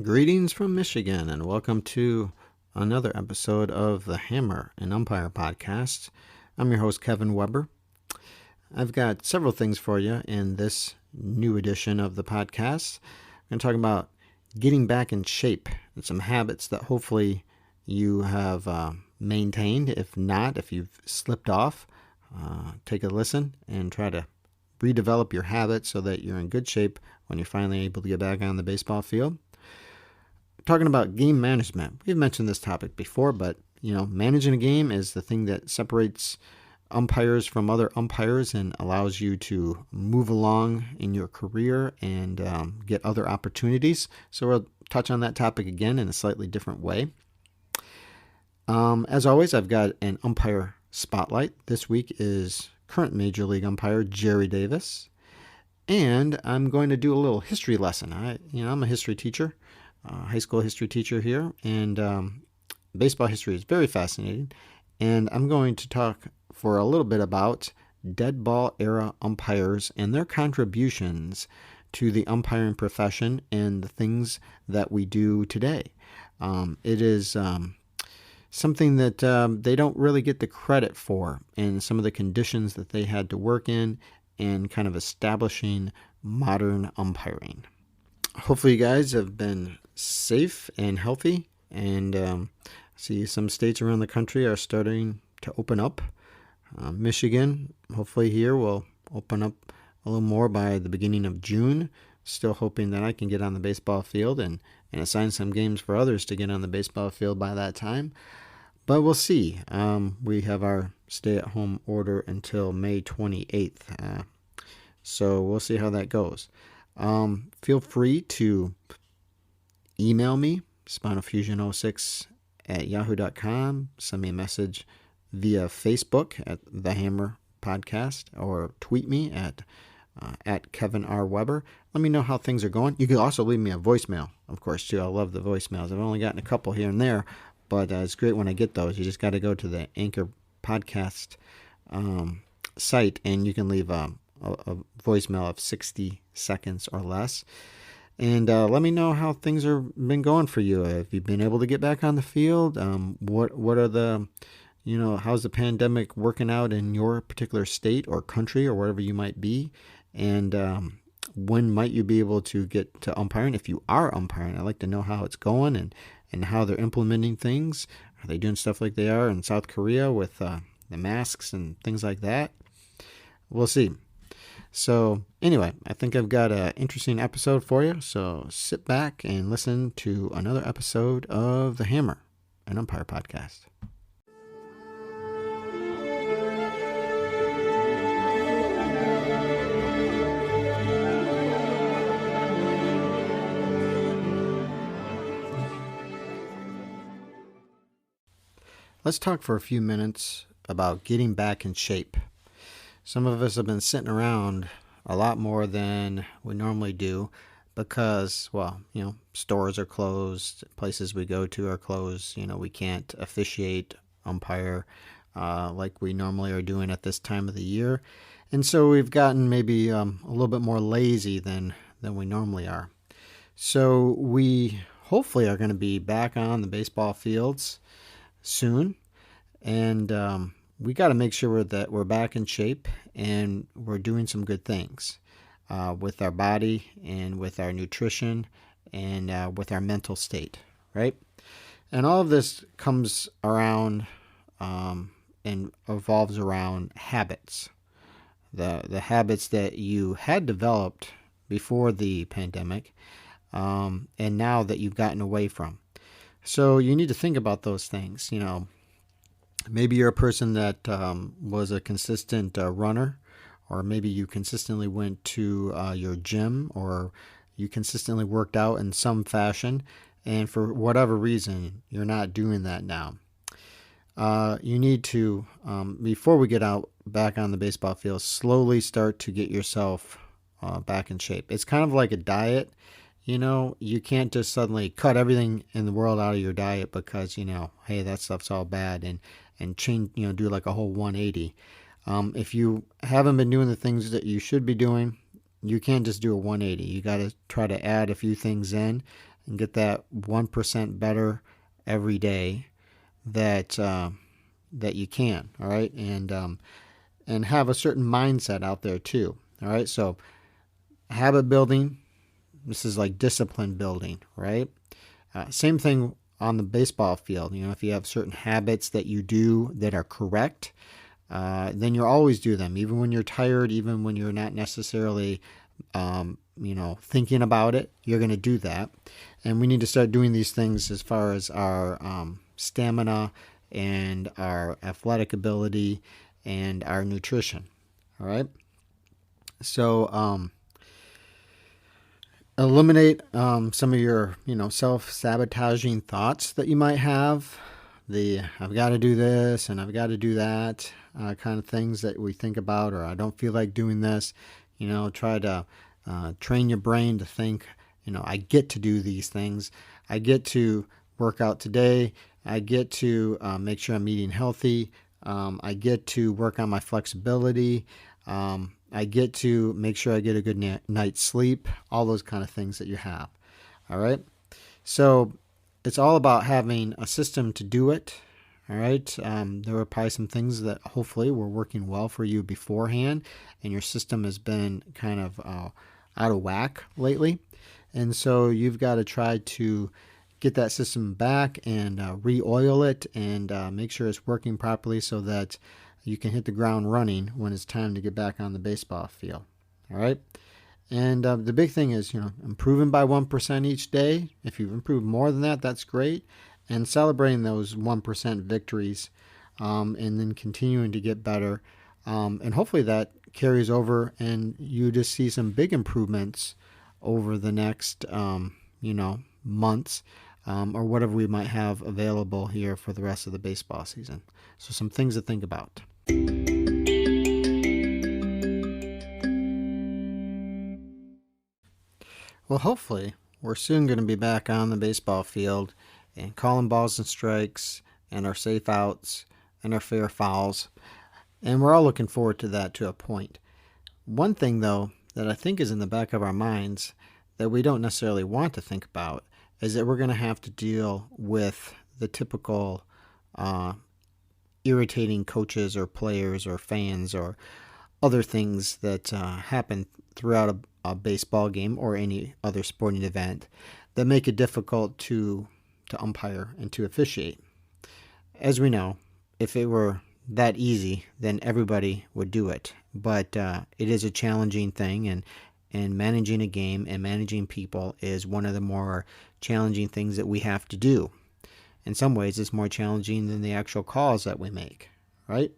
Greetings from Michigan, and welcome to another episode of the Hammer and Umpire podcast. I'm your host, Kevin Weber. I've got several things for you in this new edition of the podcast. I'm going to talk about getting back in shape and some habits that hopefully you have maintained. If not, if you've slipped off, take a listen and try to redevelop your habits so that you're in good shape when you're finally able to get back on the baseball field. Talking about game management. We've mentioned this topic before, but managing a game is the thing that separates umpires from other umpires and allows you to move along in your career and get other opportunities. So we'll touch on that topic again in a slightly different way. As always, I've got an umpire spotlight. This week is current Major League umpire Gerry Davis, and I'm going to do a little history lesson. I'm a history teacher. High school history teacher here, and baseball history is very fascinating. And I'm going to talk for a little bit about Deadball Era umpires and their contributions to the umpiring profession and the things that we do today. It is something that they don't really get the credit for, and some of the conditions that they had to work in and kind of establishing modern umpiring. Hopefully you guys have been safe and healthy, and see some states around the country are starting to open up. Michigan, hopefully here, will open up a little more by the beginning of June. Still hoping that I can get on the baseball field and assign some games for others to get on the baseball field by that time. But we'll see. We have our stay-at-home order until May 28th. So we'll see how that goes. Feel free to email me, spinalfusion06@yahoo.com. Send me a message via Facebook at The Hammer Podcast, or tweet me at Kevin R. Weber. Let me know how things are going. You can also leave me a voicemail, of course, too. I love the voicemails. I've only gotten a couple here and there, but it's great when I get those. You just got to go to the Anchor Podcast site, and you can leave a voicemail of 60 seconds or less. And let me know how things have been going for you. Have you been able to get back on the field? What are the, how's the pandemic working out in your particular state or country or wherever you might be? And when might you be able to get to umpiring? If you are umpiring, I'd like to know how it's going and how they're implementing things. Are they doing stuff like they are in South Korea with the masks and things like that? We'll see. So anyway, I think I've got an interesting episode for you. So sit back and listen to another episode of the Hammer and Umpire Podcast. Let's talk for a few minutes about getting back in shape. Some of us have been sitting around a lot more than we normally do because, stores are closed, places we go to are closed. We can't officiate, umpire like we normally are doing at this time of the year. And so we've gotten maybe a little bit more lazy than we normally are. So we hopefully are going to be back on the baseball fields soon. And we got to make sure that we're back in shape and we're doing some good things with our body and with our nutrition and with our mental state, right? And all of this comes around and evolves around habits, the habits that you had developed before the pandemic and now that you've gotten away from. So you need to think about those things, Maybe you're a person that was a consistent runner, or maybe you consistently went to your gym, or you consistently worked out in some fashion, and for whatever reason, you're not doing that now. You need to, before we get out back on the baseball field, slowly start to get yourself back in shape. It's kind of like a diet. You can't just suddenly cut everything in the world out of your diet because, hey, that stuff's all bad and change, do like a whole 180. If you haven't been doing the things that you should be doing, you can't just do a 180. You got to try to add a few things in and get that 1% better every day that that you can. All right, and have a certain mindset out there too. All right, so habit building. This is like discipline building, right? Same thing on the baseball field. If you have certain habits that you do that are correct, then you'll always do them, even when you're tired, even when you're not necessarily, thinking about it. You're going to do that, and we need to start doing these things as far as our stamina and our athletic ability and our nutrition. All right, so eliminate some of your self-sabotaging thoughts that you might have. I've got to do this and I've got to do that kind of things that we think about, or I don't feel like doing this. Try to train your brain to think, I get to do these things. I get to work out today. I get to make sure I'm eating healthy. I get to work on my flexibility. I get to make sure I get a good night's sleep, all those kind of things that you have. All right. So it's all about having a system to do it. All right. There are probably some things that hopefully were working well for you beforehand, and your system has been kind of out of whack lately. And so you've got to try to get that system back and re-oil it and make sure it's working properly so that you can hit the ground running when it's time to get back on the baseball field. All right. And the big thing is, improving by 1% each day. If you've improved more than that, that's great. And celebrating those 1% victories and then continuing to get better. And hopefully that carries over and you just see some big improvements over the next, months or whatever we might have available here for the rest of the baseball season. So some things to think about. Well, hopefully, we're soon going to be back on the baseball field and calling balls and strikes and our safe outs and our fair fouls. And we're all looking forward to that to a point. One thing, though, that I think is in the back of our minds that we don't necessarily want to think about is that we're going to have to deal with the typical irritating coaches or players or fans or other things that happen throughout a baseball game or any other sporting event that make it difficult to umpire and to officiate. As we know, if it were that easy, then everybody would do it. But it is a challenging thing, and managing a game and managing people is one of the more challenging things that we have to do. In some ways, it's more challenging than the actual calls that we make, right?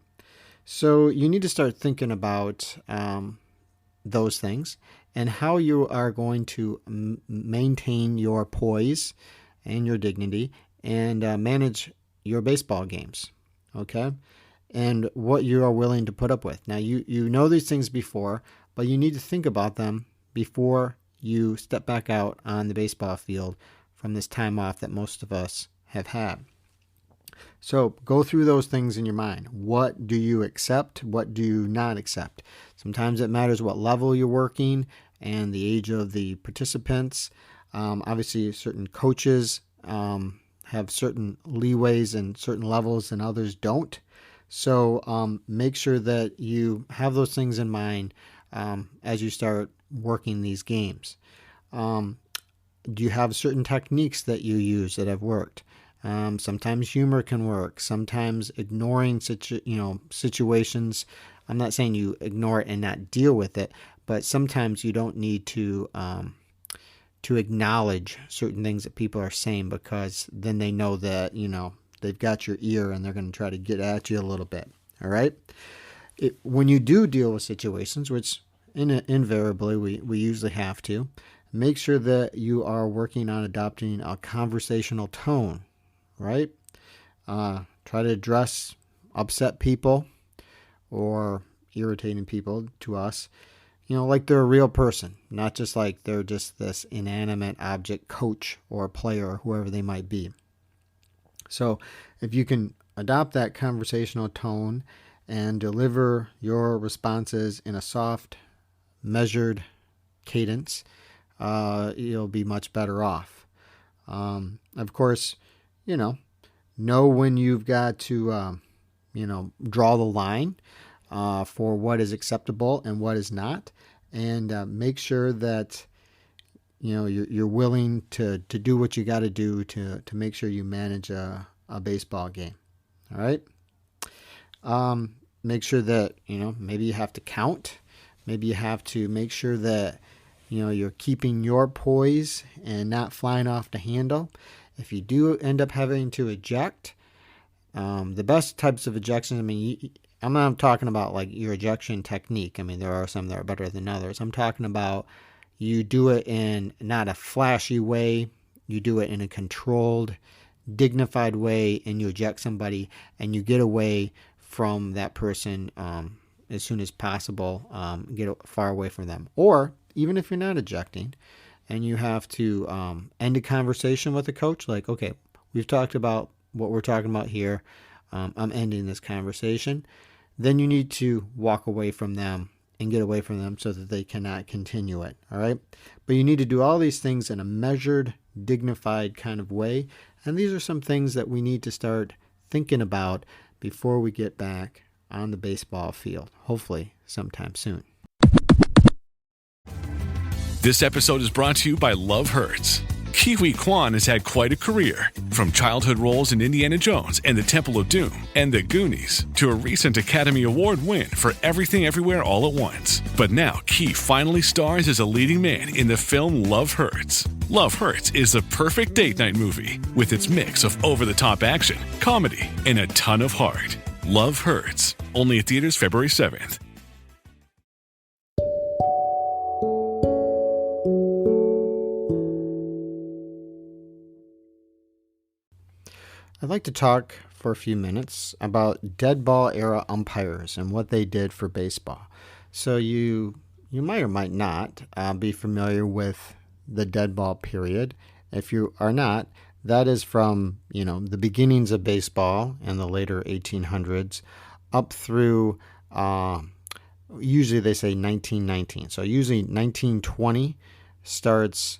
So you need to start thinking about those things and how you are going to maintain your poise and your dignity and manage your baseball games, okay? And what you are willing to put up with. Now, you know these things before, but you need to think about them before you step back out on the baseball field from this time off that most of us have had. So go through those things in your mind. What do you accept? What do you not accept? Sometimes it matters what level you're working and the age of the participants. Obviously, certain coaches have certain leeways and certain levels and others don't. So make sure that you have those things in mind as you start working these games. Do you have certain techniques that you use that have worked? Sometimes humor can work. Sometimes ignoring situations. I'm not saying you ignore it and not deal with it, but sometimes you don't need to acknowledge certain things that people are saying, because then they know that they've got your ear and they're going to try to get at you a little bit. All right. When you do deal with situations, which invariably we usually have to, make sure that you are working on adopting a conversational tone. Right? Try to address upset people or irritating people to us, like they're a real person, not just like they're just this inanimate object coach or player or whoever they might be. So if you can adopt that conversational tone and deliver your responses in a soft, measured cadence, you'll be much better off. Of course, you know when you've got to, draw the line for what is acceptable and what is not, and make sure that you're willing to do what you got to do to make sure you manage a baseball game. All right. Make sure that maybe you have to count. Maybe you have to make sure that you're keeping your poise and not flying off the handle. If you do end up having to eject, the best types of ejections, I'm not talking about like your ejection technique. There are some that are better than others. I'm talking about you do it in not a flashy way. You do it in a controlled, dignified way, and you eject somebody and you get away from that person as soon as possible, get far away from them. Or even if you're not ejecting and you have to end a conversation with a coach, like, okay, we've talked about what we're talking about here. I'm ending this conversation. Then you need to walk away from them and get away from them so that they cannot continue it. All right. But you need to do all these things in a measured, dignified kind of way. And these are some things that we need to start thinking about before we get back on the baseball field, hopefully sometime soon. This episode is brought to you by Love Hurts. Kiwi Kwan has had quite a career, from childhood roles in Indiana Jones and the Temple of Doom and The Goonies to a recent Academy Award win for Everything Everywhere All at Once. But now Ki finally stars as a leading man in the film Love Hurts. Love Hurts is the perfect date night movie with its mix of over-the-top action, comedy, and a ton of heart. Love Hurts, only at theaters February 7th. I'd like to talk for a few minutes about Deadball Era umpires and what they did for baseball. So you might or might not be familiar with the deadball period. If you are not, that is from the beginnings of baseball in the later 1800s up through usually they say 1919. So usually 1920 starts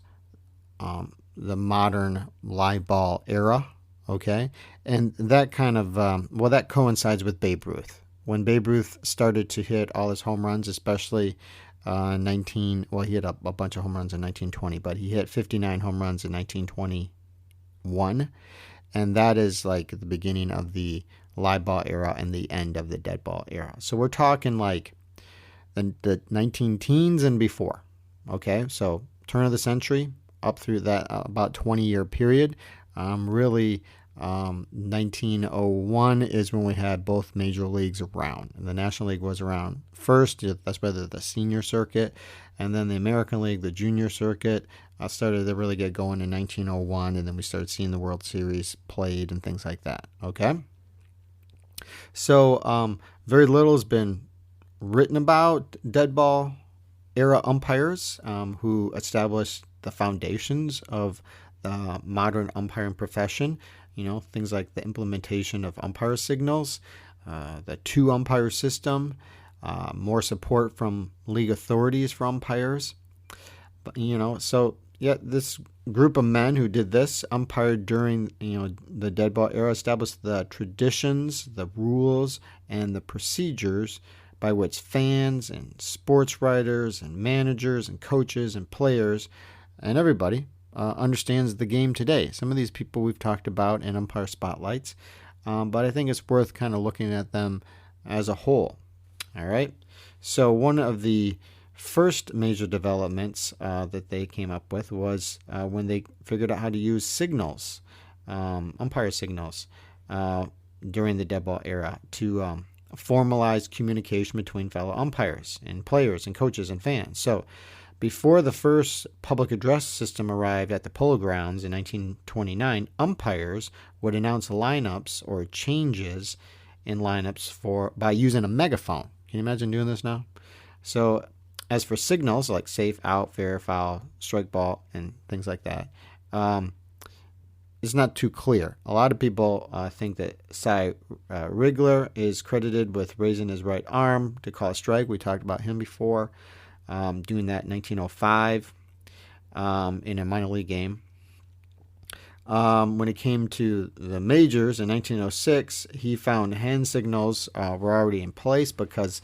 the modern live ball era. Okay, and that kind of, that coincides with Babe Ruth. When Babe Ruth started to hit all his home runs, especially he hit a bunch of home runs in 1920, but he hit 59 home runs in 1921, and that is like the beginning of the live ball era and the end of the dead ball era. So we're talking like the 19 teens and before, okay? So turn of the century up through that about 20-year period. 1901 is when we had both major leagues around. And the National League was around first. That's where the senior circuit. And then the American League, the junior circuit, started to really get going in 1901. And then we started seeing the World Series played and things like that. Okay? So very little has been written about dead ball era umpires who established the foundations of the modern umpiring profession, things like the implementation of umpire signals, the two umpire system, more support from league authorities for umpires. But, this group of men who did this umpired during, the dead ball era established the traditions, the rules, and the procedures by which fans and sports writers and managers and coaches and players and everybody understands the game today. Some of these people we've talked about in Umpire Spotlights, but I think it's worth kind of looking at them as a whole. All right. So one of the first major developments that they came up with was when they figured out how to use signals, umpire signals, during the dead ball era to formalize communication between fellow umpires and players and coaches and fans. So before the first public address system arrived at the Polo Grounds in 1929, umpires would announce lineups or changes in lineups by using a megaphone. Can you imagine doing this now? So as for signals like safe, out, fair, foul, strike ball, and things like that, it's not too clear. A lot of people think that Cy Rigler is credited with raising his right arm to call a strike. We talked about him before. Doing that in 1905 in a minor league game. When it came to the majors in 1906, he found hand signals were already in place because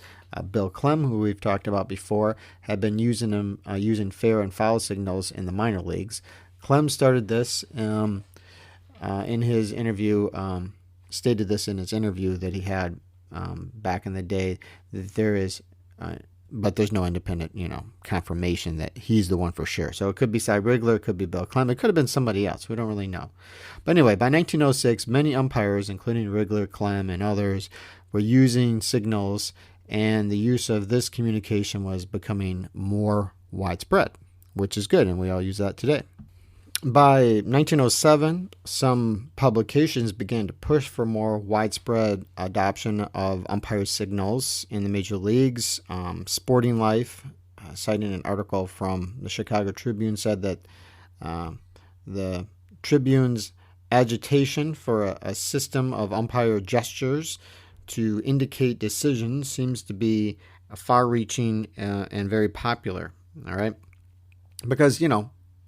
Bill Clem, who we've talked about before, had been using them using fair and foul signals in the minor leagues. Clem started this in his interview. Stated this in his interview that he had back in the day, that there is, but there's no independent, confirmation that he's the one for sure. So it could be Cy Rigler, it could be Bill Clem, it could have been somebody else. We don't really know. But anyway, by 1906, many umpires, including Rigler, Clem, and others, were using signals, and the use of this communication was becoming more widespread, which is good, and we all use that today. By 1907, some publications began to push for more widespread adoption of umpire signals in the major leagues. Sporting Life, citing an article from the Chicago Tribune, said that the Tribune's agitation for a system of umpire gestures to indicate decisions seems to be far-reaching and very popular. All right, because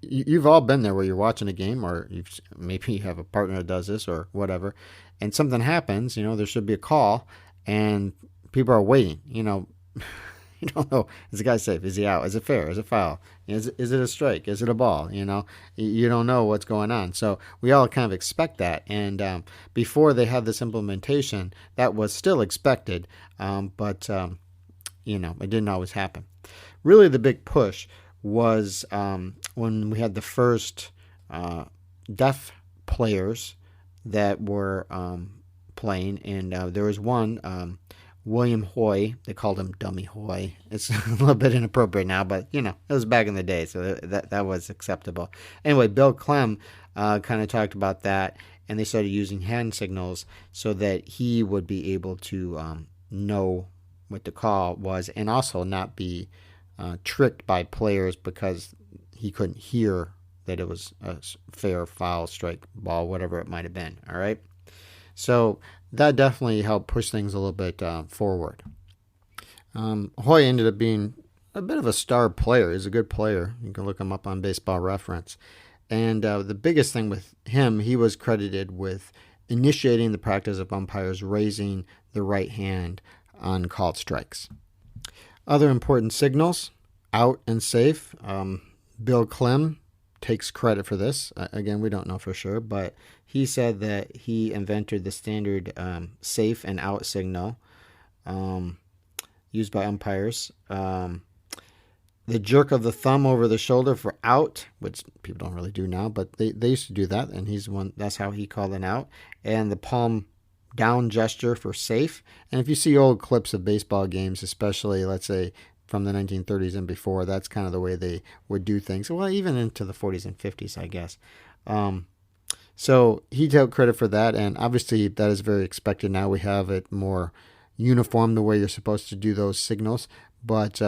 you've all been there where you're watching a game, or maybe you have a partner that does this or whatever, and something happens. There should be a call, and people are waiting. You don't know, is the guy safe? Is he out? Is it fair? Is it foul? Is it a strike? Is it a ball? You don't know what's going on. So we all kind of expect that. And before they had this implementation, that was still expected, but it didn't always happen. Really, the big push was when we had the first deaf players that were playing, and there was one, William Hoy. They called him Dummy Hoy. It's a little bit inappropriate now, but it was back in the day, so that was acceptable. Anyway, Bill Clem kind of talked about that, and they started using hand signals so that he would be able to know what the call was, and also not be tricked by players because he couldn't hear that it was a fair, foul, strike, ball, whatever it might have been. All right. So that definitely helped push things a little bit forward. Hoy ended up being a bit of a star player. He's a good player. You can look him up on Baseball Reference. And the biggest thing with him, he was credited with initiating the practice of umpires raising the right hand on called strikes. Other important signals, out and safe. Bill Clem takes credit for this. Again, we don't know for sure, but he said that he invented the standard safe and out signal used by umpires. The jerk of the thumb over the shoulder for out, which people don't really do now, but they used to do that, and that's how he called an out. And the palm down gesture for safe. And if you see old clips of baseball games, especially, let's say, from the 1930s and before, that's kind of the way they would do things. Well, even into the 40s and 50s, I guess. So he took credit for that, and obviously that is very expected now. We have it more uniform the way you're supposed to do those signals, but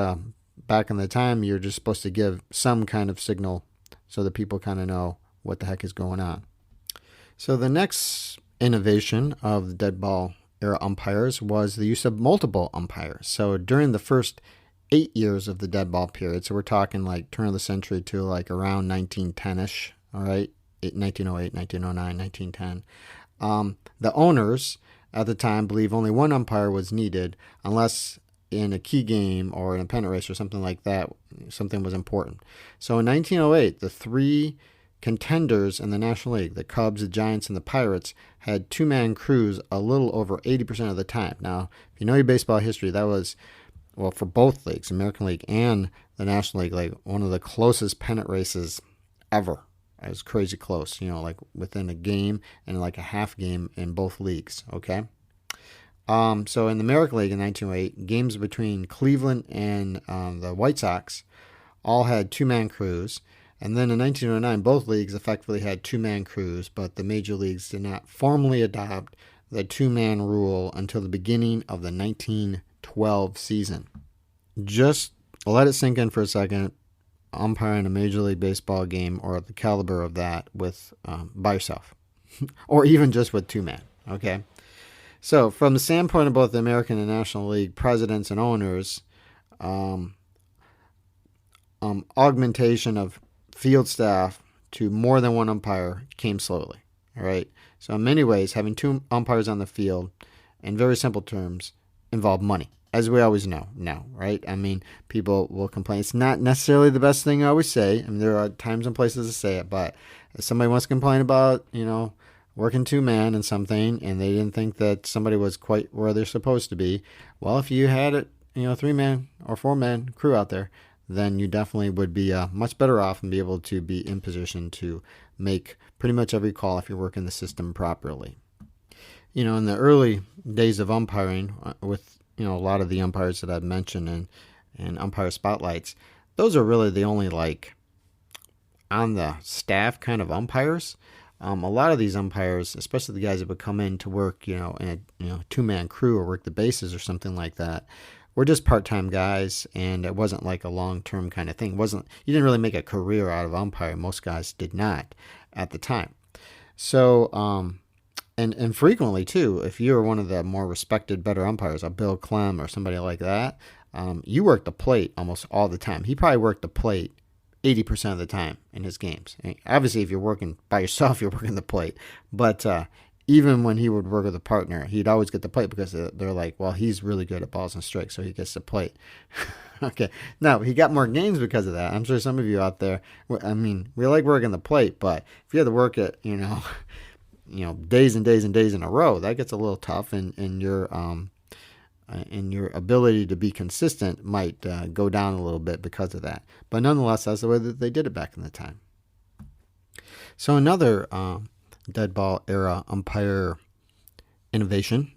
back in the time, you're just supposed to give some kind of signal so that people kind of know what the heck is going on. So the next innovation of the Deadball Era umpires was the use of multiple umpires. So during the first 8 years of the Deadball period, so we're talking like turn of the century to like around 1910-ish, all right, 1908, 1909, 1910, the owners at the time believed only one umpire was needed unless in a key game or in a pennant race or something like that, something was important. So in 1908, the three contenders in the National League, the Cubs, the Giants, and the Pirates, had two-man crews a little over 80% of the time. Now, if you know your baseball history, that was, well, for both leagues, American League and the National League, like one of the closest pennant races ever. It was crazy close, like within a game and like a half game in both leagues, okay? So in the American League in 1908, games between Cleveland and the White Sox all had two-man crews. And then in 1909, both leagues effectively had two-man crews, but the major leagues did not formally adopt the two-man rule until the beginning of the 1912 season. Just let it sink in for a second. Umpiring a Major League Baseball game or the caliber of that with by yourself, or even just with two-man, okay? So from the standpoint of both the American and National League presidents and owners, augmentation of field staff to more than one umpire came slowly. All right. So in many ways, having two umpires on the field, in very simple terms, involved money, as we always know now, right? I mean, people will complain. It's not necessarily the best thing I always say. I mean, there are times and places to say it, but if somebody wants to complain about, working two-man and something, and they didn't think that somebody was quite where they're supposed to be, well, if you had it, three-man or four-man crew out there, then you definitely would be much better off and be able to be in position to make pretty much every call if you're working the system properly. In the early days of umpiring, with a lot of the umpires that I've mentioned and umpire spotlights, those are really the only on the staff kind of umpires. A lot of these umpires, especially the guys that would come in to work, in a two-man crew or work the bases or something like that, were just part-time guys, and it wasn't like a long-term kind of thing. You didn't really make a career out of umpiring. Most guys did not at the time. So, and frequently too, if you were one of the more respected, better umpires, a Bill Clem or somebody like that, you worked the plate almost all the time. He probably worked the plate 80% of the time in his games. I mean, obviously, if you're working by yourself, you're working the plate. But even when he would work with a partner, he'd always get the plate because they're like, well, he's really good at balls and strikes, so he gets the plate. Okay. Now, he got more games because of that. I'm sure some of you out there, I mean, we like working the plate, but if you had to work it, days and days and days in a row, that gets a little tough, and your ability to be consistent might go down a little bit because of that. But nonetheless, that's the way that they did it back in the time. So another Deadball Era umpire innovation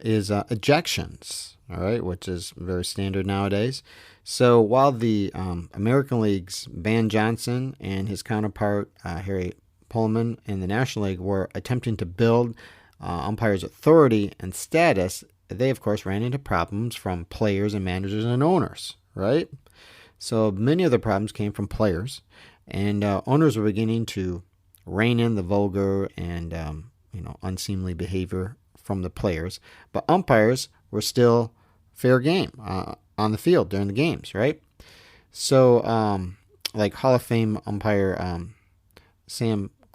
is ejections, all right, which is very standard nowadays. So while the American League's Van Johnson and his counterpart Harry Pullman in the National League were attempting to build umpires' authority and status, they, of course, ran into problems from players and managers and owners, right? So many of the problems came from players, and owners were beginning to rein in the vulgar and unseemly behavior from the players. But umpires were still fair game on the field during the games, right? So, like Hall of Fame umpire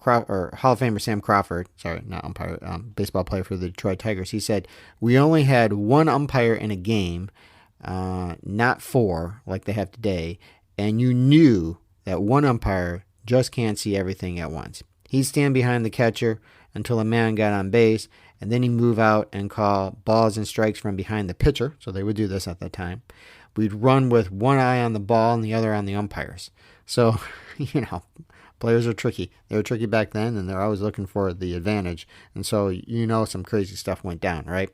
Hall of Famer Sam Crawford, sorry, not umpire, baseball player for the Detroit Tigers, he said, "We only had one umpire in a game, not four like they have today, and you knew that one umpire just can't see everything at once. He'd stand behind the catcher until a man got on base, and then he'd move out and call balls and strikes from behind the pitcher," so they would do this at that time. "We'd run with one eye on the ball and the other on the umpires." So, players are tricky. They were tricky back then, and they're always looking for the advantage. And so, some crazy stuff went down, right?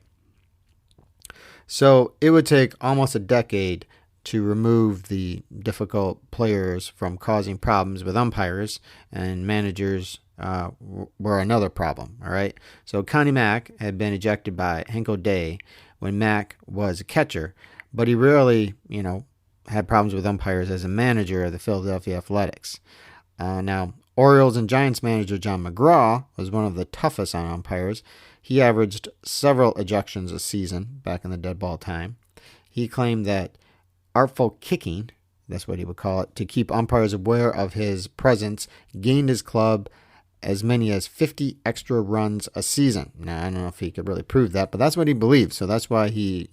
So it would take almost a decade to remove the difficult players from causing problems with umpires, and managers were another problem, all right? So Connie Mack had been ejected by Hank O'Day when Mack was a catcher, but he rarely, had problems with umpires as a manager of the Philadelphia Athletics. Now, Orioles and Giants manager John McGraw was one of the toughest on umpires. He averaged several ejections a season back in the dead ball time. He claimed that artful kicking, that's what he would call it, to keep umpires aware of his presence, gained his club as many as 50 extra runs a season. Now, I don't know if he could really prove that, but that's what he believed, so that's why he,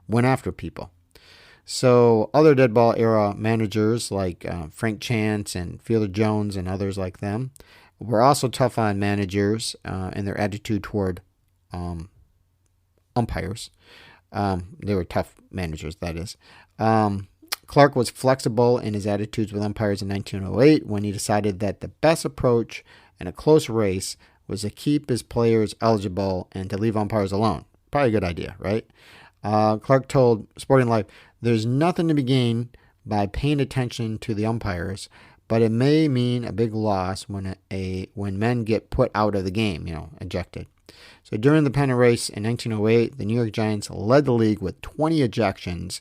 went after people. So other dead ball era managers like Frank Chance and Fielder Jones and others like them were also tough on managers in their attitude toward umpires. They were tough managers, that is. Clark was flexible in his attitudes with umpires in 1908 when he decided that the best approach in a close race was to keep his players eligible and to leave umpires alone. Probably a good idea, right? Clark told Sporting Life, "There's nothing to be gained by paying attention to the umpires, but it may mean a big loss when men get put out of the game, ejected." So during the pennant race in 1908, the New York Giants led the league with 20 ejections.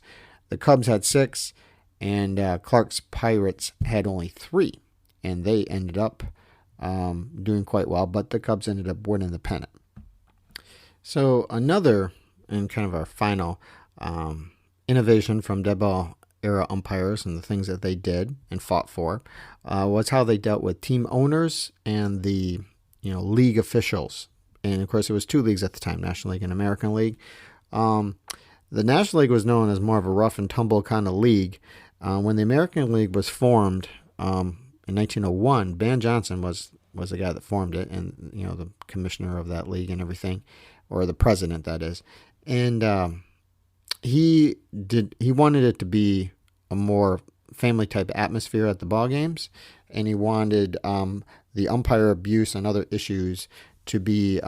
The Cubs had 6, and Clark's Pirates had only 3, and they ended up doing quite well, but the Cubs ended up winning the pennant. So another, and kind of our final innovation from Deadball era umpires and the things that they did and fought for was how they dealt with team owners and the league officials. And of course, it was two leagues at the time, National League and American League. The National League was known as more of a rough and tumble kind of league. When the American League was formed in 1901, Van Johnson was the guy that formed it, and the commissioner of that league and everything, or the president, that is. And he wanted it to be a more family type atmosphere at the ball games, and he wanted the umpire abuse and other issues to be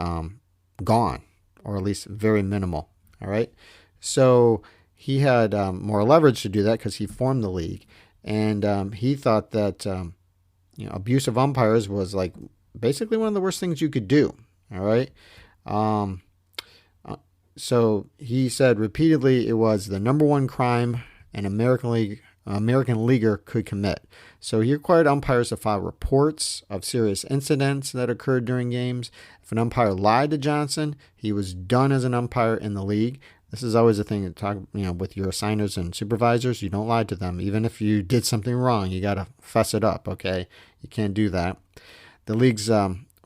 gone, or at least very minimal. All right. So he had more leverage to do that because he formed the league, and he thought that abuse of umpires was like basically one of the worst things you could do. All right. So he said repeatedly it was the number one crime an American leaguer could commit. So he required umpires to file reports of serious incidents that occurred during games. If an umpire lied to Johnson, he was done as an umpire in the league. This is always a thing to talk, with your assigners and supervisors. You don't lie to them. Even if you did something wrong, you got to fess it up, okay? You can't do that. The league's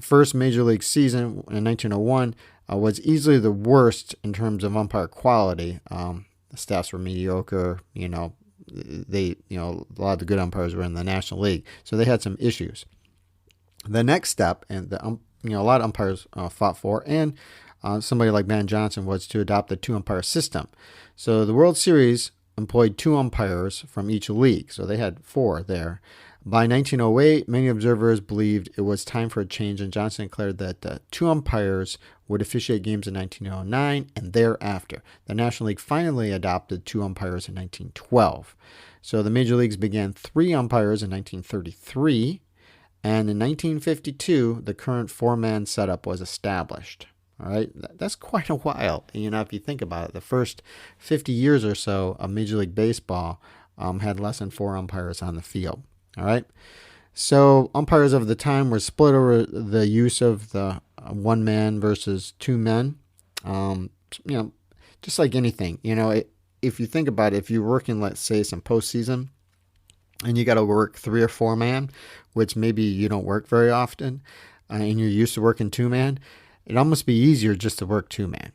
first major league season in 1901 was easily the worst in terms of umpire quality. The staffs were mediocre. A lot of the good umpires were in the National League, so they had some issues. The next step, and a lot of umpires fought for, and somebody like Van Johnson, was to adopt the two-umpire system. So the World Series employed two umpires from each league, so they had four there. By 1908, many observers believed it was time for a change, and Johnson declared that two umpires would officiate games in 1909 and thereafter. The National League finally adopted two umpires in 1912. So the major leagues began three umpires in 1933, and in 1952, the current four-man setup was established. All right, that's quite a while. If you think about it, the first 50 years or so of Major League Baseball had less than four umpires on the field. All right, so umpires of the time were split over the use of the one man versus two men. Just like anything, if you think about it, if you're working, let's say, some postseason, and you got to work three or four man, which maybe you don't work very often, and you're used to working two man, it'd almost be easier just to work two man.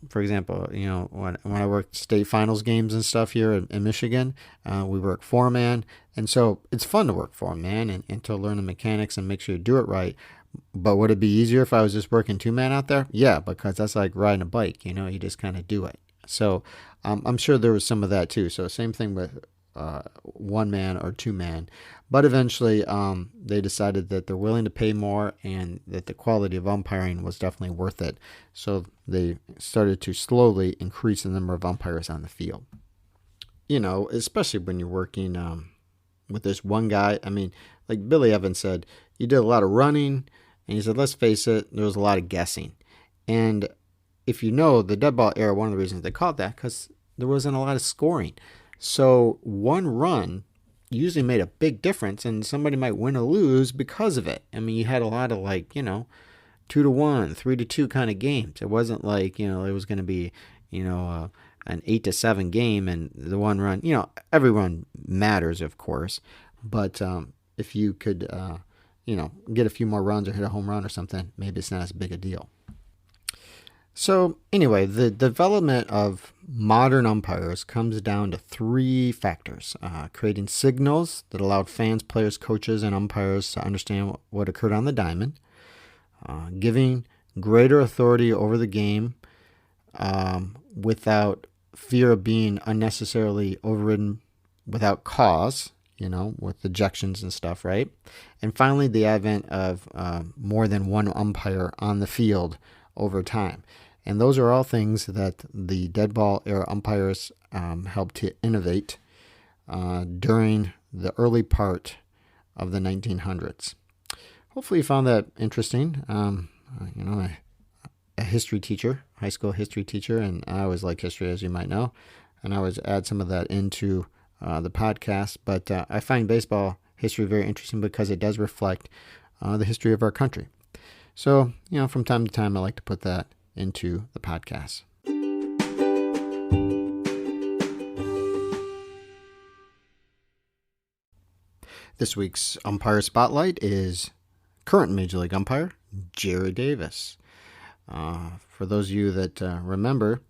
For example, when I worked state finals games and stuff here in Michigan, we work four man, and so it's fun to work four man and to learn the mechanics and make sure you do it right. But would it be easier if I was just working two man out there? Yeah, because that's like riding a bike. You just kind of do it. So I'm sure there was some of that too. So same thing with one man or two man. But eventually they decided that they're willing to pay more and that the quality of umpiring was definitely worth it. So they started to slowly increase the number of umpires on the field. Especially when you're working with this one guy. I mean, like Billy Evans said, he did a lot of running, and he said, let's face it, there was a lot of guessing. And if the Deadball Era, one of the reasons they called that, because there wasn't a lot of scoring. So one run usually made a big difference, and somebody might win or lose because of it. I mean, you had a lot of 2-1, 3-2 kind of games. It wasn't like, it was going to be, an 8-7 game and the one run. Every run matters, of course, but if you could, get a few more runs or hit a home run or something, maybe it's not as big a deal. So anyway, the development of modern umpires comes down to three factors: creating signals that allowed fans, players, coaches, and umpires to understand what occurred on the diamond, giving greater authority over the game without fear of being unnecessarily overridden without cause, with ejections and stuff, right? And finally, the advent of more than one umpire on the field over time. And those are all things that the Deadball Era umpires helped to innovate during the early part of the 1900s. Hopefully you found that interesting. A history teacher, high school history teacher, and I always like history, as you might know, and I always add some of that into the podcast. But I find baseball history very interesting because it does reflect the history of our country. So, from time to time, I like to put that into the podcast. This week's umpire spotlight is current Major League umpire Gerry Davis. For those of you that remember,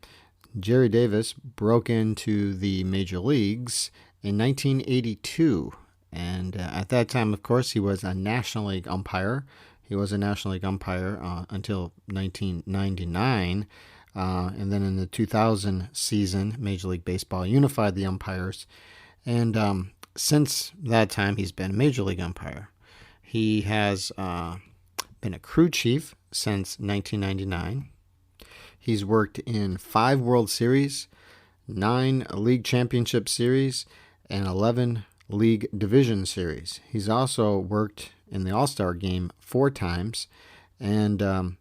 Gerry Davis broke into the major leagues in 1982. And at that time, of course, he was a National League umpire. He was a National League umpire until 1999. And then in the 2000 season, Major League Baseball unified the umpires. And since that time, he's been a Major League umpire. He has been a crew chief since 1999. He's worked in 5 World Series, 9 League Championship Series, and 11 League Division Series. He's also worked in the All-Star Game 4 times. And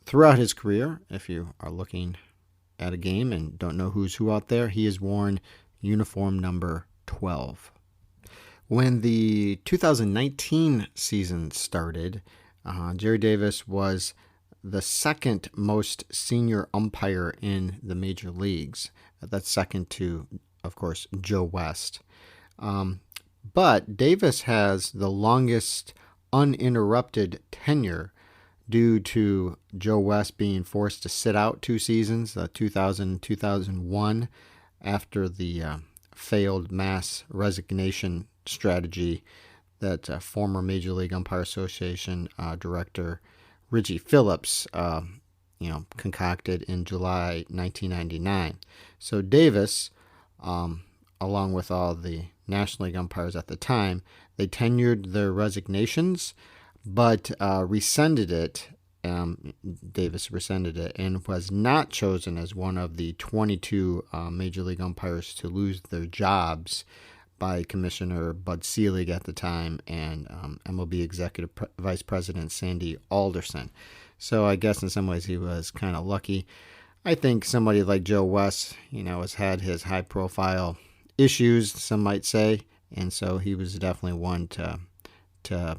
throughout his career, if you are looking at a game and don't know who's who out there, he has worn uniform number 12. When the 2019 season started, Gerry Davis was the second most senior umpire in the major leagues. That's second to, of course, Joe West. But Davis has the longest uninterrupted tenure due to Joe West being forced to sit out 2 seasons, 2000 and 2001, after the failed mass resignation strategy that former Major League Umpire Association director Richie Phillips, concocted in July 1999. So Davis, along with all the National League umpires at the time, they tenured their resignations, but rescinded it. Davis rescinded it and was not chosen as one of the 22 Major League umpires to lose their jobs by Commissioner Bud Selig at the time and MLB Executive Vice President Sandy Alderson. So I guess in some ways he was kind of lucky. I think somebody like Joe West, has had his high-profile issues, some might say, and so he was definitely one to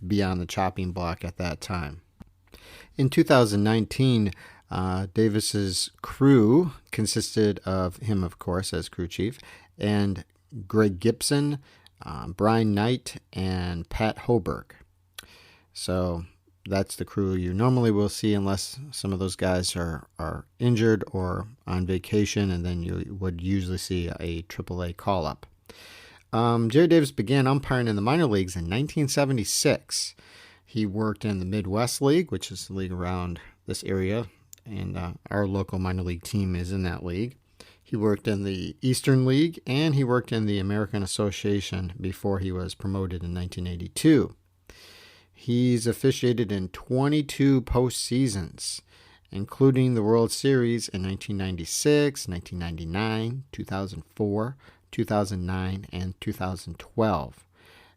be on the chopping block at that time. In 2019, Davis's crew consisted of him, of course, as crew chief, and Greg Gibson, Brian Knight, and Pat Hoberg. So that's the crew you normally will see unless some of those guys are injured or on vacation, and then you would usually see a AAA call-up. Gerry Davis began umpiring in the minor leagues in 1976. He worked in the Midwest League, which is the league around this area, and our local minor league team is in that league. He worked in the Eastern League, and he worked in the American Association before he was promoted in 1982. He's officiated in 22 postseasons, including the World Series in 1996, 1999, 2004, 2009, and 2012.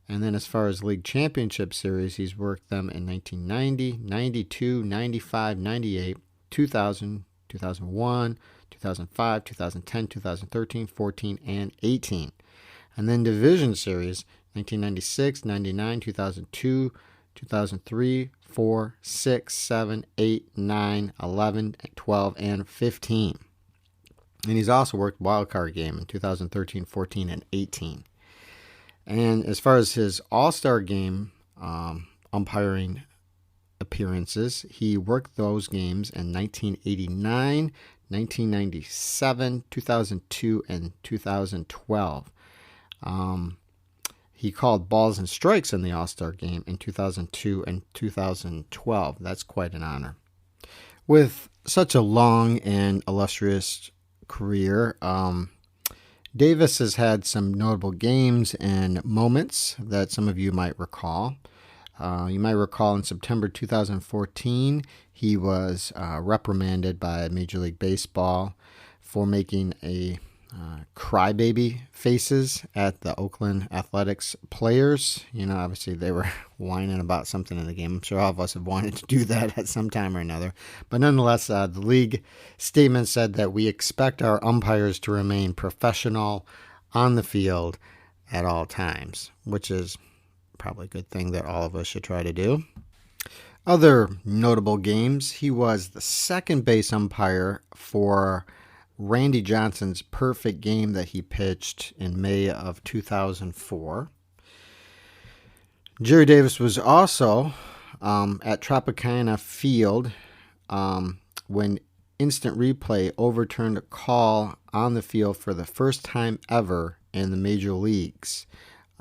And then as far as League Championship Series, he's worked them in 1990, 92, 95, 98, 2000, 2001, 2005, 2010, 2013, 14, and 18. And then Division Series, 1996, 99, 2002, 2003, 4, 6, 7, 8, 9, 11, 12, and 15. And he's also worked Wild Card Game in 2013, 14, and 18. And as far as his All-Star Game umpiring appearances, he worked those games in 1989, 1997, 2002, and 2012. He called balls and strikes in the All-Star Game in 2002 and 2012. That's quite an honor. With such a long and illustrious career, Davis has had some notable games and moments that some of you might recall. You might recall in September 2014, he was reprimanded by Major League Baseball for making a crybaby faces at the Oakland Athletics players. Obviously they were whining about something in the game. I'm sure all of us have wanted to do that at some time or another. But nonetheless, the league statement said that we expect our umpires to remain professional on the field at all times, which is probably a good thing that all of us should try to do. Other notable games, he was the second base umpire for Randy Johnson's perfect game that he pitched in May of 2004. Gerry Davis was also at Tropicana Field when instant replay overturned a call on the field for the first time ever in the major leagues.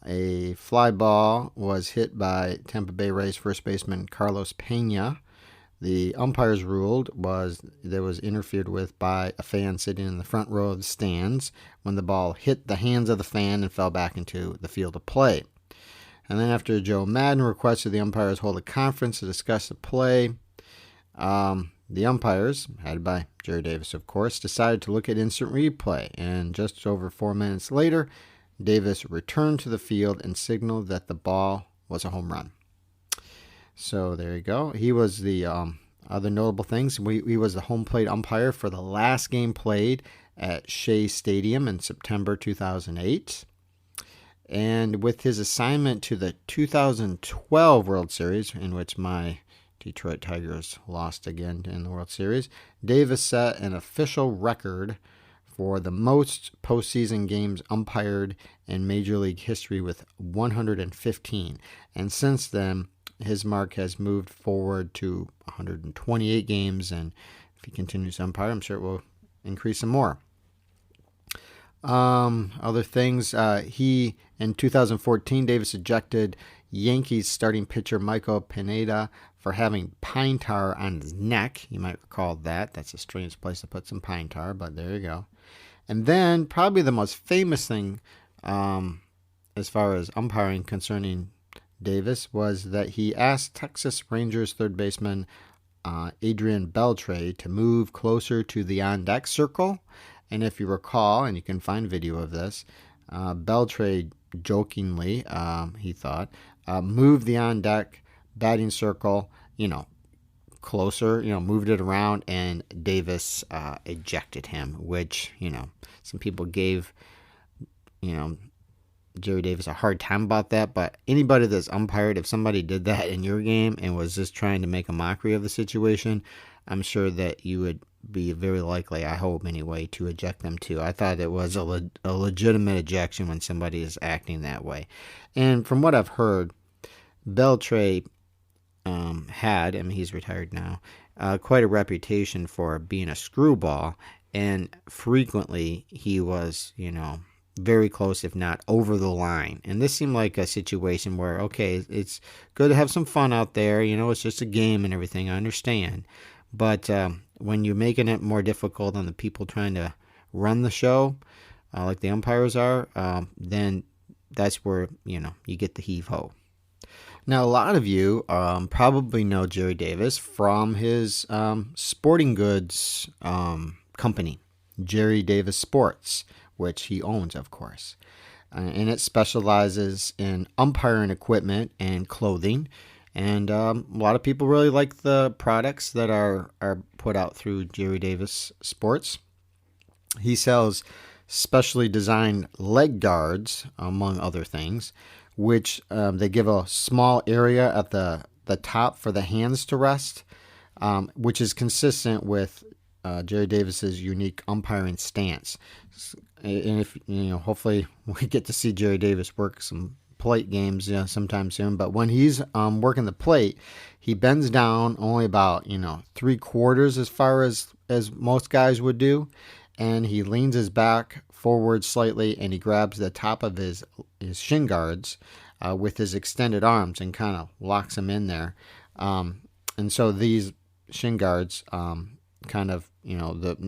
A fly ball was hit by Tampa Bay Rays first baseman Carlos Pena. The umpires ruled that was interfered with by a fan sitting in the front row of the stands when the ball hit the hands of the fan and fell back into the field of play. And then after Joe Madden requested the umpires hold a conference to discuss the play, the umpires, headed by Gerry Davis, of course, decided to look at instant replay. And just over 4 minutes later, Davis returned to the field and signaled that the ball was a home run. So there you go. He was the other notable things. He was the home plate umpire for the last game played at Shea Stadium in September 2008. And with his assignment to the 2012 World Series, in which my Detroit Tigers lost again in the World Series, Davis set an official record for the most postseason games umpired in Major League history with 115. And since then, his mark has moved forward to 128 games, and if he continues to umpire, I'm sure it will increase some more. Other things, in 2014, Davis ejected Yankees starting pitcher Michael Pineda for having pine tar on his neck. You might recall that. That's a strange place to put some pine tar, but there you go. And then probably the most famous thing as far as umpiring concerning Davis was that he asked Texas Rangers third baseman Adrian Beltre to move closer to the on-deck circle. And if you recall, and you can find video of this, Beltre jokingly, he thought, moved the on-deck batting circle, closer, moved it around, and Davis ejected him, which, some people gave, Gerry Davis a hard time about that, but anybody that's umpired, if somebody did that in your game and was just trying to make a mockery of the situation, I'm sure that you would be very likely, I hope anyway, to eject them too. I thought it was a legitimate ejection when somebody is acting that way. And from what I've heard, Beltre had, he's retired now, quite a reputation for being a screwball, and frequently he was, very close, if not over the line. And this seemed like a situation where, okay, it's good to have some fun out there, it's just a game and everything, I understand. But when you're making it more difficult on the people trying to run the show, like the umpires are, then that's where, you get the heave-ho. Now, a lot of you probably know Gerry Davis from his sporting goods company, Gerry Davis Sports, which he owns, of course. And it specializes in umpiring equipment and clothing. And a lot of people really like the products that are put out through Gerry Davis Sports. He sells specially designed leg guards, among other things, which they give a small area at the top for the hands to rest, which is consistent with Gerry Davis's unique umpiring stance. And if hopefully we get to see Gerry Davis work some plate games sometime soon. But when he's working the plate, he bends down only about 3/4 as far as most guys would do, and he leans his back forward slightly, and he grabs the top of his shin guards with his extended arms and kind of locks them in there. And so these shin guards kind of,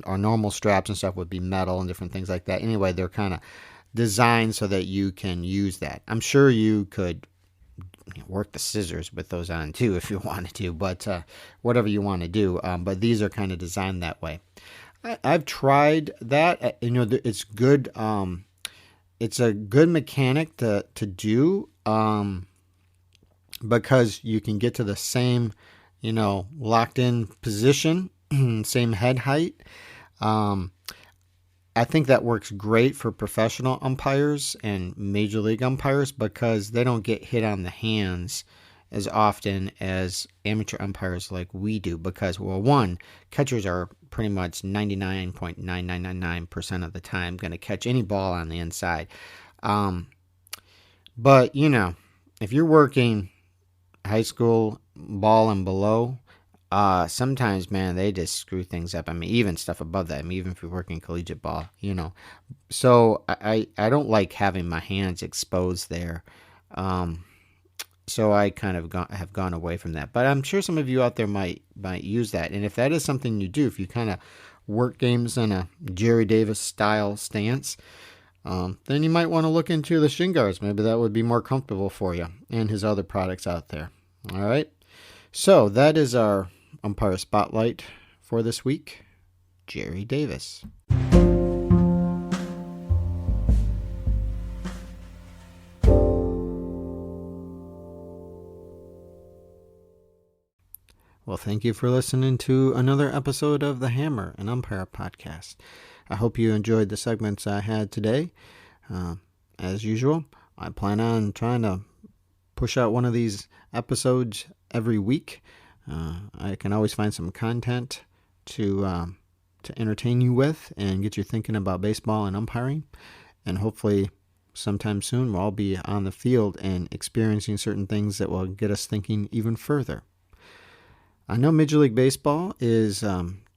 our normal straps and stuff would be metal and different things like that. Anyway, they're kind of designed so that you can use that. I'm sure you could work the scissors with those on too if you wanted to, but whatever you want to do. But these are kind of designed that way. I've tried that. It's good. It's a good mechanic to do because you can get to the same, locked in position, same head height. I think that works great for professional umpires and major league umpires because they don't get hit on the hands as often as amateur umpires like we do because, well, one, catchers are pretty much 99.9999% of the time going to catch any ball on the inside. But, if if you're working high school ball and below, sometimes, man, they just screw things up. I mean, even stuff above that. I mean, even if you're working collegiate ball, So I don't like having my hands exposed there. So I kind of have gone away from that. But I'm sure some of you out there might use that. And if that is something you do, if you kind of work games in a Gerry Davis style stance, then you might want to look into the shin guards. Maybe that would be more comfortable for you and his other products out there. All right. So that is our umpire spotlight for this week. Gerry Davis. Well, thank you for listening to another episode of the Hammer and Umpire podcast. I hope you enjoyed the segments I had today. As usual, I plan on trying to push out one of these episodes every week. I can always find some content to entertain you with and get you thinking about baseball and umpiring. And hopefully sometime soon we'll all be on the field and experiencing certain things that will get us thinking even further. I know Major League Baseball is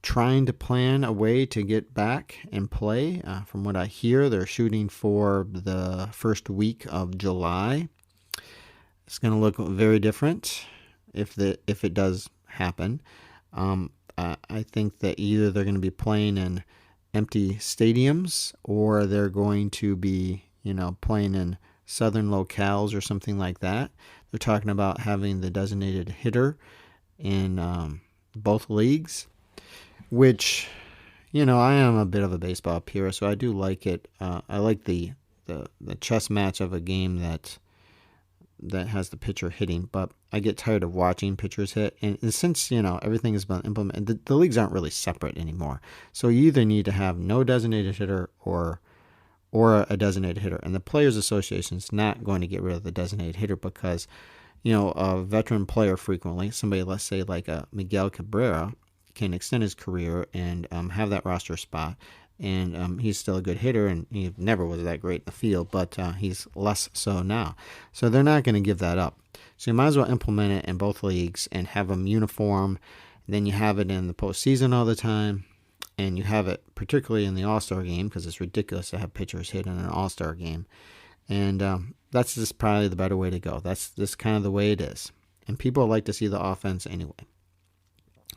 trying to plan a way to get back and play. From what I hear, they're shooting for the first week of July. It's going to look very different if it does happen. I think that either they're going to be playing in empty stadiums or they're going to be, playing in southern locales or something like that. They're talking about having the designated hitter in both leagues, which, I am a bit of a baseball purist, so I do like it. I like the chess match of a game that has the pitcher hitting, but I get tired of watching pitchers hit. And since, everything has been implemented, the leagues aren't really separate anymore. So you either need to have no designated hitter or a designated hitter. And the Players Association is not going to get rid of the designated hitter because a veteran player frequently, somebody, let's say like a Miguel Cabrera, can extend his career and have that roster spot. And he's still a good hitter, and he never was that great in the field, but he's less so now. So they're not going to give that up. So you might as well implement it in both leagues and have them uniform. Then you have it in the postseason all the time, and you have it particularly in the All-Star game because it's ridiculous to have pitchers hit in an All-Star game. And that's just probably the better way to go. That's just kind of the way it is. And people like to see the offense anyway.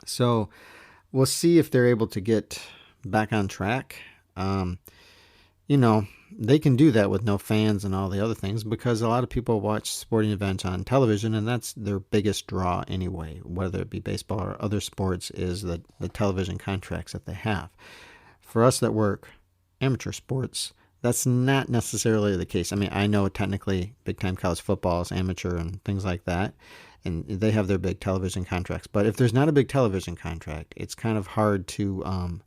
So we'll see if they're able to get back on track. They can do that with no fans and all the other things because a lot of people watch sporting events on television, and that's their biggest draw anyway, whether it be baseball or other sports, is the television contracts that they have. For us that work amateur sports, that's not necessarily the case. I mean, I know technically big-time college football is amateur and things like that, and they have their big television contracts. But if there's not a big television contract, it's kind of hard to,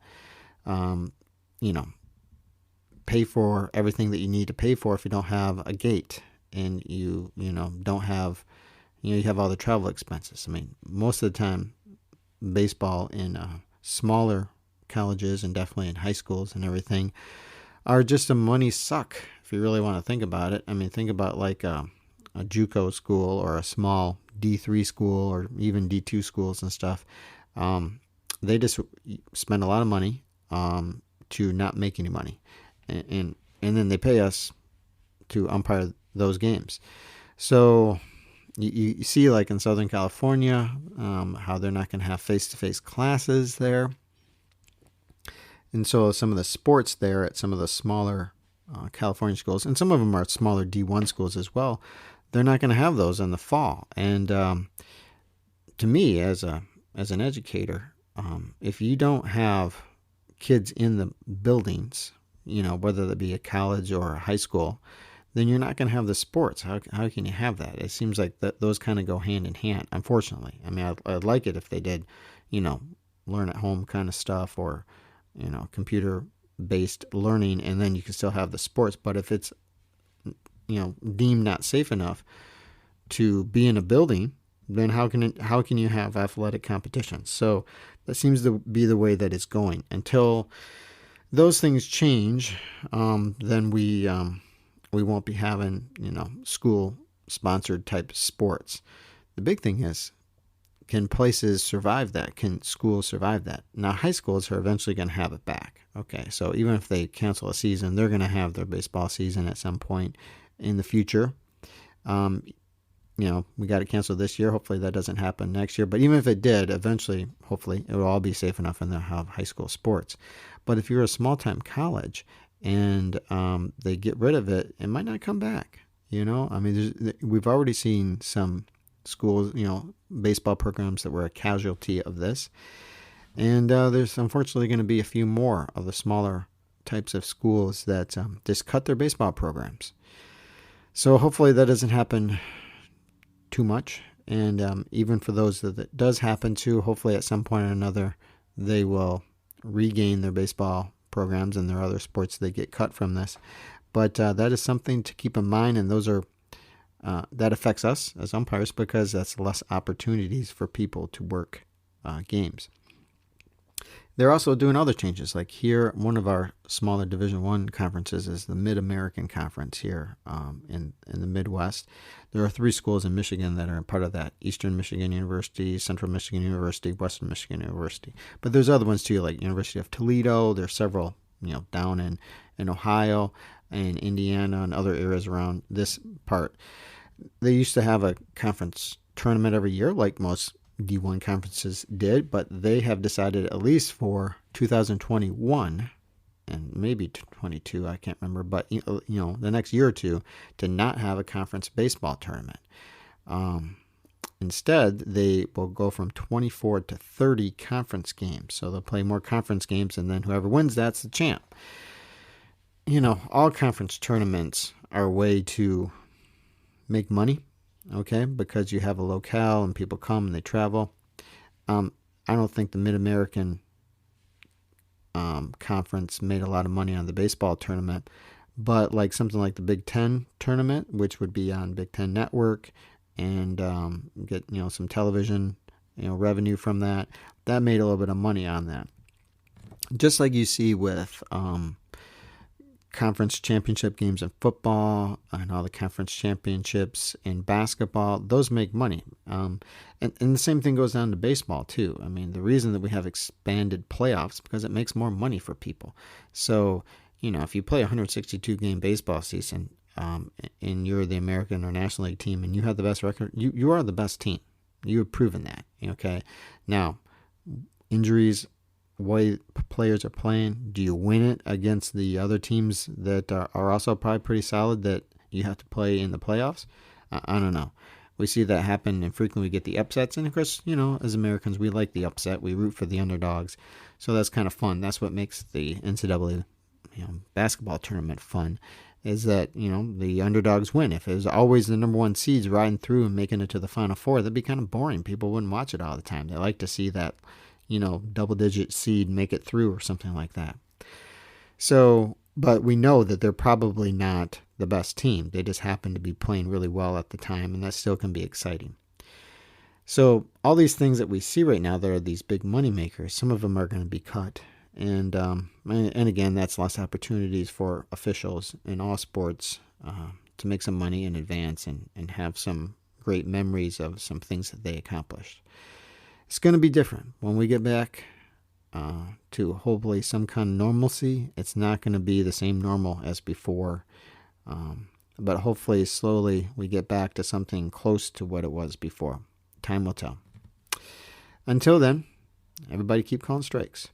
pay for everything that you need to pay for if you don't have a gate and you don't have, you have all the travel expenses. I mean, most of the time, baseball in smaller colleges and definitely in high schools and everything are just a money suck if you really want to think about it. I mean, think about like a JUCO school or a small D3 school or even D2 schools and stuff. They just spend a lot of money to not make any money. And then they pay us to umpire those games. So you see like in Southern California how they're not going to have face-to-face classes there. And so some of the sports there at some of the smaller California schools, and some of them are smaller D1 schools as well, they're not going to have those in the fall. And to me, as an educator, if you don't have kids in the buildings, whether that be a college or a high school, then you're not going to have the sports. How can you have that? It seems like those kind of go hand in hand, unfortunately. I mean, I'd like it if they did, learn at home kind of stuff or, computer-based learning, and then you can still have the sports. But if it's, deemed not safe enough to be in a building, then how can you have athletic competition? So that seems to be the way that it's going. Until those things change, then we won't be having school sponsored type sports. The big thing is, can places survive that? Can schools survive that? Now, high schools are eventually going to have it back. Okay, so even if they cancel a season, they're going to have their baseball season at some point in the future. We got to cancel this year. Hopefully that doesn't happen next year. But even if it did, eventually, hopefully, it will all be safe enough and they'll have high school sports. But if you're a small-time college and they get rid of it, it might not come back. We've already seen some schools, baseball programs that were a casualty of this. And there's unfortunately going to be a few more of the smaller types of schools that just cut their baseball programs. So hopefully that doesn't happen too much. And even for those that it does happen to, hopefully at some point or another, they will regain their baseball programs and their other sports that get cut from this. But that is something to keep in mind, and those are that affects us as umpires because that's less opportunities for people to work games. They're also doing other changes. Like here, one of our smaller Division I conferences is the Mid-American Conference here in the Midwest. There are 3 schools in Michigan that are part of that: Eastern Michigan University, Central Michigan University, Western Michigan University. But there's other ones too, like University of Toledo. There's several, down in Ohio and Indiana and other areas around this part. They used to have a conference tournament every year, like most D1 conferences did, but they have decided, at least for 2021 and maybe 22, I can't remember, but the next year or two, to not have a conference baseball tournament. Instead, they will go from 24 to 30 conference games. So they'll play more conference games, and then whoever wins, that's the champ. All conference tournaments are a way to make money, okay, because you have a locale and people come and they travel. I don't think the Mid-American Conference made a lot of money on the baseball tournament, but like something like the Big Ten tournament, which would be on Big Ten Network, and get some television revenue from that made a little bit of money on that. Just like you see with conference championship games in football and all the conference championships in basketball, those make money. And the same thing goes down to baseball too. I mean, the reason that we have expanded playoffs because it makes more money for people. So, if you play a 162 game baseball season and you're the American or National League team and you have the best record, you are the best team. You have proven that. Okay. Now, injuries, way players are playing, do you win it against the other teams that are also probably pretty solid that you have to play in the playoffs? I don't know. We see that happen, and frequently we get the upsets. And of course, as Americans, we like the upset. We root for the underdogs. So that's kind of fun. That's what makes the NCAA basketball tournament fun, is that, the underdogs win. If it was always the number 1 seeds riding through and making it to the Final Four, that'd be kind of boring. People wouldn't watch it all the time. They like to see that double-digit seed make it through or something like that. So, but we know that they're probably not the best team. They just happen to be playing really well at the time, and that still can be exciting. So all these things that we see right now that are these big money makers, some of them are going to be cut. And again, that's less opportunities for officials in all sports to make some money in advance and have some great memories of some things that they accomplished. It's going to be different when we get back to hopefully some kind of normalcy. It's not going to be the same normal as before, but hopefully slowly we get back to something close to what it was before. Time will tell. Until then, everybody keep calling strikes.